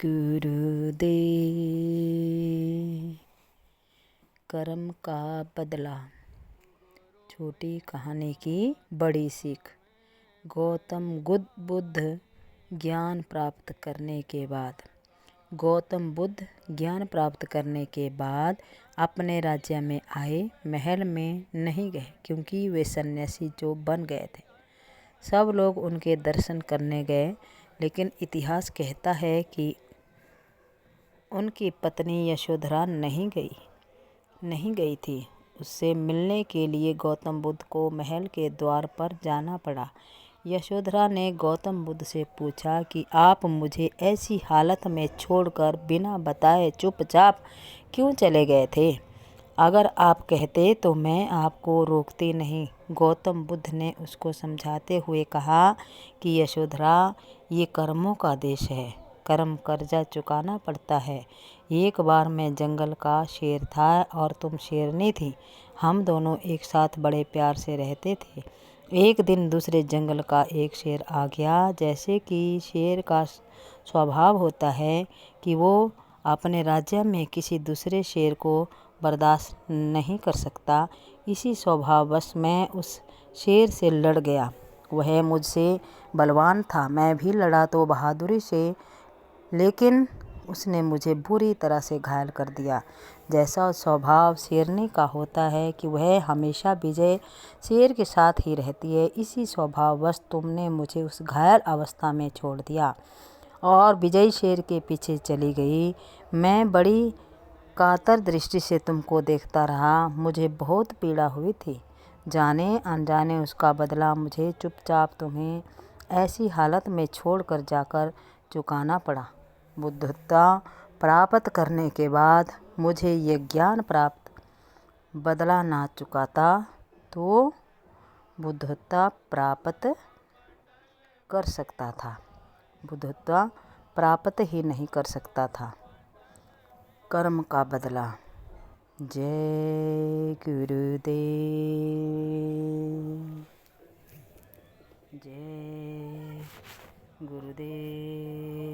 गुरुदेव। कर्म का बदला। छोटी कहानी की बड़ी सीख। गौतम बुद्ध ज्ञान प्राप्त करने के बाद अपने राज्य में आए। महल में नहीं गए क्योंकि वे सन्यासी जो बन गए थे। सब लोग उनके दर्शन करने गए, लेकिन इतिहास कहता है कि उनकी पत्नी यशोधरा नहीं गई थी। उससे मिलने के लिए गौतम बुद्ध को महल के द्वार पर जाना पड़ा। यशोधरा ने गौतम बुद्ध से पूछा कि आप मुझे ऐसी हालत में छोड़कर बिना बताए चुपचाप क्यों चले गए थे? अगर आप कहते तो मैं आपको रोकती नहीं। गौतम बुद्ध ने उसको समझाते हुए कहा कि यशोधरा, ये कर्मों का देश है। कर्म कर्जा चुकाना पड़ता है। एक बार मैं जंगल का शेर था और तुम शेरनी थी। हम दोनों एक साथ बड़े प्यार से रहते थे। एक दिन दूसरे जंगल का एक शेर आ गया। जैसे कि शेर का स्वभाव होता है कि वो अपने राज्य में किसी दूसरे शेर को बर्दाश्त नहीं कर सकता, इसी स्वभाववश मैं उस शेर से लड़ गया। वह मुझसे बलवान था। मैं भी लड़ा तो बहादुरी से, लेकिन उसने मुझे बुरी तरह से घायल कर दिया। जैसा स्वभाव शेरनी का होता है कि वह हमेशा विजय शेर के साथ ही रहती है, इसी स्वभाववश तुमने मुझे उस घायल अवस्था में छोड़ दिया और विजयी शेर के पीछे चली गई। मैं बड़ी कातर दृष्टि से तुमको देखता रहा। मुझे बहुत पीड़ा हुई थी। जाने अनजाने उसका बदला मुझे चुपचाप तुम्हें ऐसी हालत में छोड़कर जाकर चुकाना पड़ा। बुद्धता प्राप्त करने के बाद मुझे ये ज्ञान प्राप्त, बदला ना चुकाता तो बुद्धता प्राप्त कर सकता था। बुद्धता प्राप्त ही नहीं कर सकता था। कर्म का बदला। जय गुरुदेव। जय गुरुदेव।